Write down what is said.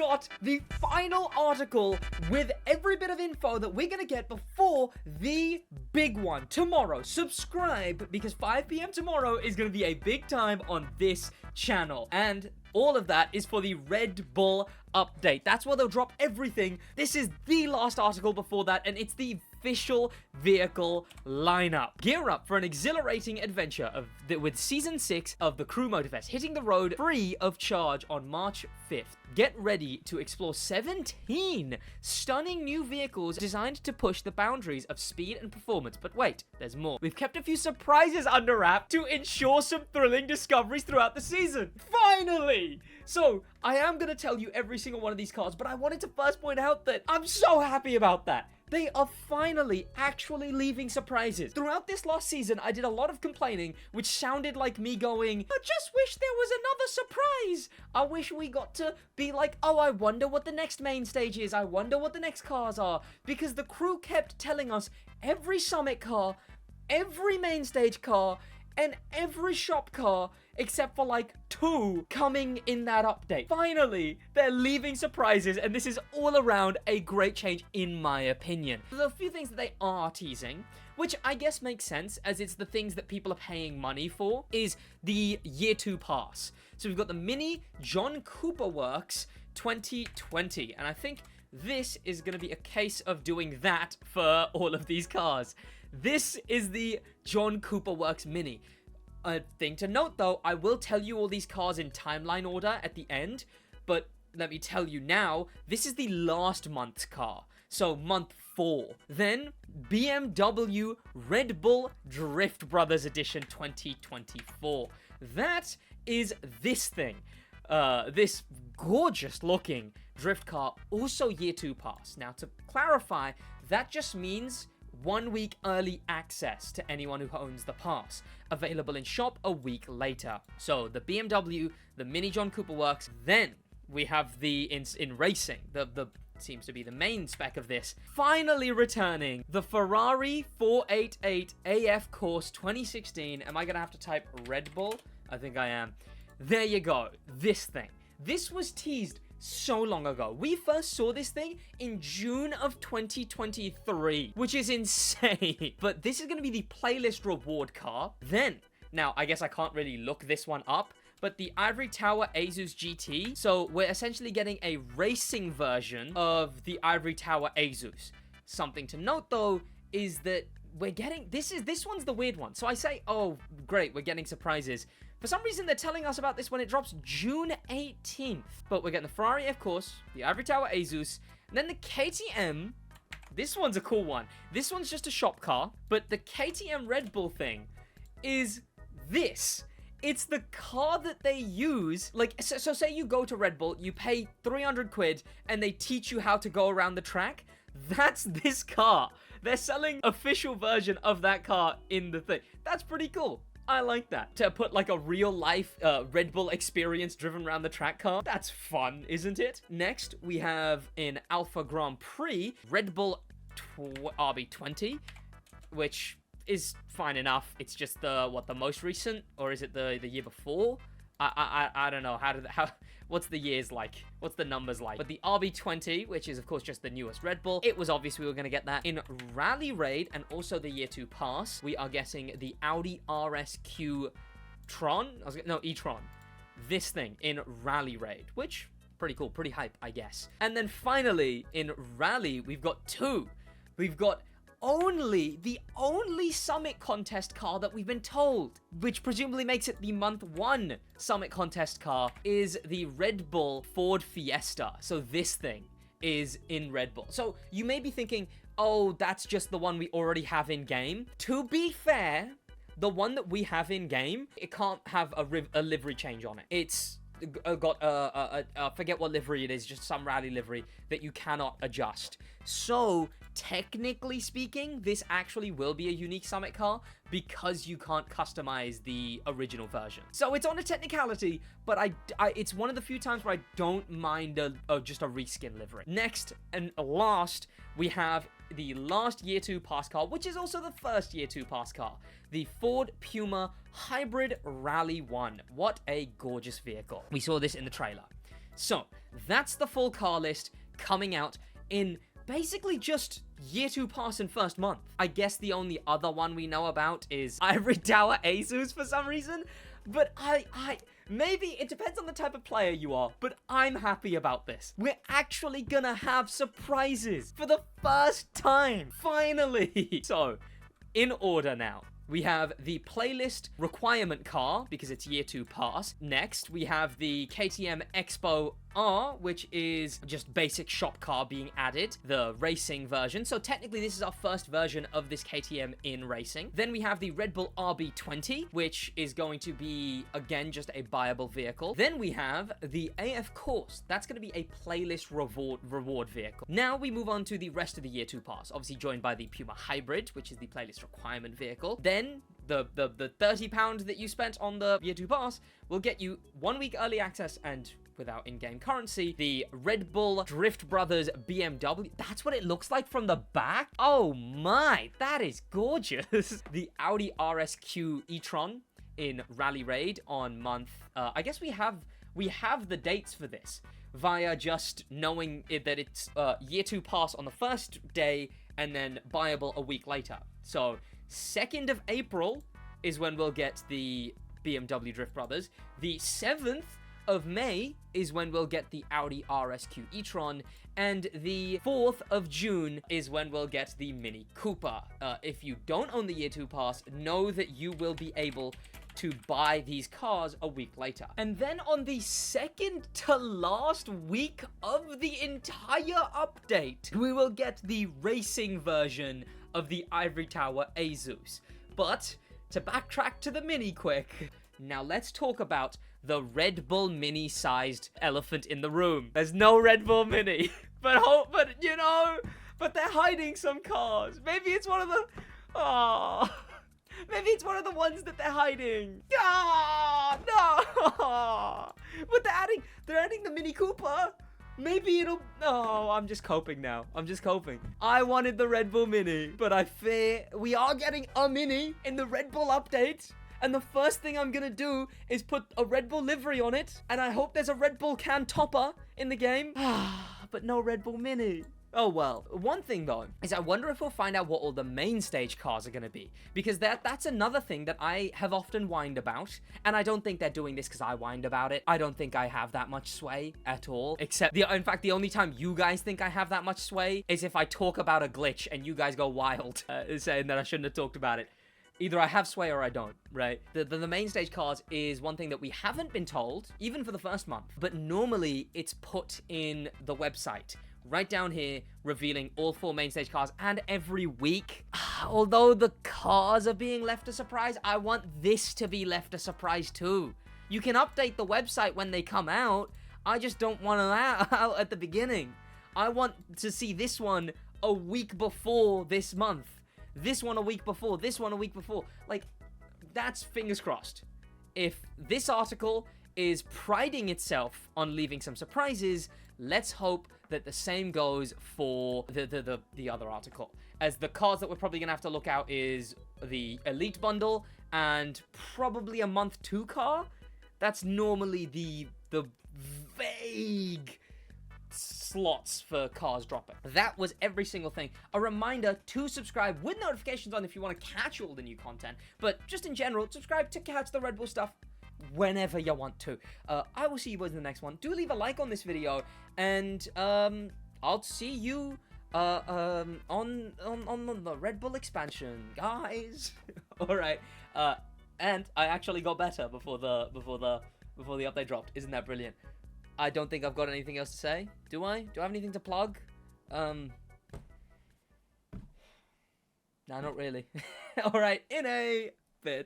got the final article with every bit of info that we're gonna get before the big one tomorrow. Subscribe, because 5 p.m. tomorrow is gonna be a big time on this channel. And all of that is for the Red Bull update. That's where they'll drop everything. This is the last article before that, and it's the official vehicle lineup. Gear up for an exhilarating adventure with Season 6 of the Crew Motorfest, hitting the road free of charge on March 5th. Get ready to explore 17 stunning new vehicles designed to push the boundaries of speed and performance. But wait, there's more. We've kept a few surprises under wrap to ensure some thrilling discoveries throughout the season. Finally! So, I am going to tell you every single one of these cars, but I wanted to first point out that I'm so happy about that. They are finally actually leaving surprises. Throughout this last season, I did a lot of complaining, which sounded like me going, I just wish there was another surprise. I wish we got to be like, oh, I wonder what the next main stage is. I wonder what the next cars are. Because the crew kept telling us every summit car, every main stage car, and every shop car, except for like 2 coming in that update. Finally, they're leaving surprises, and this is all around a great change in my opinion. There's a few things that they are teasing, which I guess makes sense, as it's the things that people are paying money for, is the Year 2 pass. So we've got the Mini John Cooper Works 2020, and I think this is going to be a case of doing that for all of these cars. This is the John Cooper Works Mini. A thing to note though, I will tell you all these cars in timeline order at the end, but let me tell you now, this is the last month's car. So month 4. Then BMW Red Bull Drift Brothers Edition 2024. That is this thing. This gorgeous looking drift car, also Year 2 pass. Now to clarify, that just means 1 week early access to anyone who owns the pass, available in shop a week later. So the BMW, the Mini John Cooper Works, then we have the in racing, the seems to be the main spec of this, finally returning, the Ferrari 488 AF Course 2016. Am I gonna have to type Red Bull? I think I am. There you go, this thing. This was teased so long ago. We first saw this thing in June of 2023, which is insane. But this is going to be the playlist reward car. Then, now, I guess I can't really look this one up, but the Ivory Tower Asus GT. So we're essentially getting a racing version of the Ivory Tower Asus. Something to note, though, is that we're getting... This one's the weird one. So I say, oh, great, we're getting surprises. For some reason, they're telling us about this when it drops June 18th. But we're getting the Ferrari F Course, the Ivory Tower Asus, and then the KTM. This one's a cool one. This one's just a shop car, but the KTM Red Bull thing is this. It's the car that they use. Like, so say you go to Red Bull, you pay 300 quid, and they teach you how to go around the track. That's this car. They're selling official version of that car in the thing. That's pretty cool. I like that. To put like a real life Red Bull experience driven around the track car. That's fun, isn't it? Next, we have in Alpha Grand Prix, Red Bull RB20, which is fine enough. It's just the most recent, or is it the year before? I don't know. What's the years like? What's the numbers like? But the RB20, which is of course just the newest Red Bull, it was obvious we were going to get that in Rally Raid and also the Year 2 pass. We are getting the Audi RSQ Tron. e-tron. This thing in Rally Raid, which pretty cool, pretty hype, I guess. And then finally in Rally, we've got 2. We've got the only Summit Contest car that we've been told, which presumably makes it the month 1 Summit Contest car, is the Red Bull Ford Fiesta. So this thing is in Red Bull. So you may be thinking, oh, that's just the one we already have in game. To be fair, the one that we have in game, it can't have a livery change on it. It's got forget what livery it is, just some rally livery that you cannot adjust. So technically speaking, this actually will be a unique Summit car because you can't customize the original version. So it's on a technicality, but it's one of the few times where I don't mind just a reskin livery. Next and last, we have the last Year 2 pass car, which is also the first Year 2 pass car, the Ford Puma Hybrid Rally 1. What a gorgeous vehicle. We saw this in the trailer. So, that's the full car list coming out in basically just Year 2 Pass and first month. I guess the only other one we know about is Ivory Tower Asus for some reason, but maybe it depends on the type of player you are, but I'm happy about this. We're actually gonna have surprises for the first time, finally. So, in order now. We have the playlist requirement car, because it's Year 2 Pass. Next, we have the KTM Expo R, which is just basic shop car being added, the racing version. So technically, this is our first version of this KTM in racing. Then we have the Red Bull RB20, which is going to be, again, just a buyable vehicle. Then we have the AF Course. That's going to be a playlist reward vehicle. Now we move on to the rest of the Year 2 Pass, obviously joined by the Puma Hybrid, which is the playlist requirement vehicle. Then the £30 that you spent on the Year 2 Pass will get you 1 week early access and without in-game currency, the Red Bull Drift Brothers BMW. That's what it looks like from the back. Oh my, that is gorgeous. The Audi RSQ e-tron in Rally Raid on month, I guess we have the dates for this via just knowing that it's Year 2 Pass on the first day and then buyable a week later. So 2nd of April is when we'll get the BMW Drift Brothers. The 7th of May is when we'll get the Audi RSQ e-tron, and the 4th of June is when we'll get the Mini Cooper. If you don't own the Year 2 Pass, know that you will be able to buy these cars a week later. And then on the second to last week of the entire update, we will get the racing version of the Ivory Tower Asus. But to backtrack to the Mini quick, now let's talk about the Red Bull Mini-sized elephant in the room. There's no Red Bull Mini, but they're hiding some cars. Maybe it's one of the, maybe it's one of the ones that they're hiding. No, but they're adding the Mini Cooper. Maybe it'll... Oh, I'm just coping now. I'm just coping. I wanted the Red Bull Mini, but I fear we are getting a Mini in the Red Bull update. And the first thing I'm gonna do is put a Red Bull livery on it. And I hope there's a Red Bull can topper in the game. But no Red Bull Mini. Oh well. One thing though, is I wonder if we'll find out what all the main stage cars are gonna be. Because that's another thing that I have often whined about. And I don't think they're doing this because I whined about it. I don't think I have that much sway at all. Except, in fact, the only time you guys think I have that much sway is if I talk about a glitch and you guys go wild, saying that I shouldn't have talked about it. Either I have sway or I don't, right? The main stage cars is one thing that we haven't been told, even for the first month. But normally, it's put in the website. Right down here, revealing all 4 main stage cars, and every week. Although the cars are being left a surprise, I want this to be left a surprise too. You can update the website when they come out. I just don't want them out at the beginning. I want to see this one a week before this month. This one a week before, this one a week before. Like, that's fingers crossed. If this article is priding itself on leaving some surprises, let's hope that the same goes for the other article. As the cars that we're probably going to have to look out is the Elite Bundle and probably a month 2 car. That's normally the vague slots for cars dropping. That was every single thing. A reminder to subscribe with notifications on if you want to catch all the new content. But just in general, subscribe to catch the Red Bull stuff whenever you want to. I will see you boys in the next one. Do leave a like on this video, and I'll see you on the Red Bull expansion, guys. All right. And I actually got better before the update dropped. Isn't that brilliant? I don't think I've got anything else to say. Do I? Do I have anything to plug? Nah, not really. All right, in a...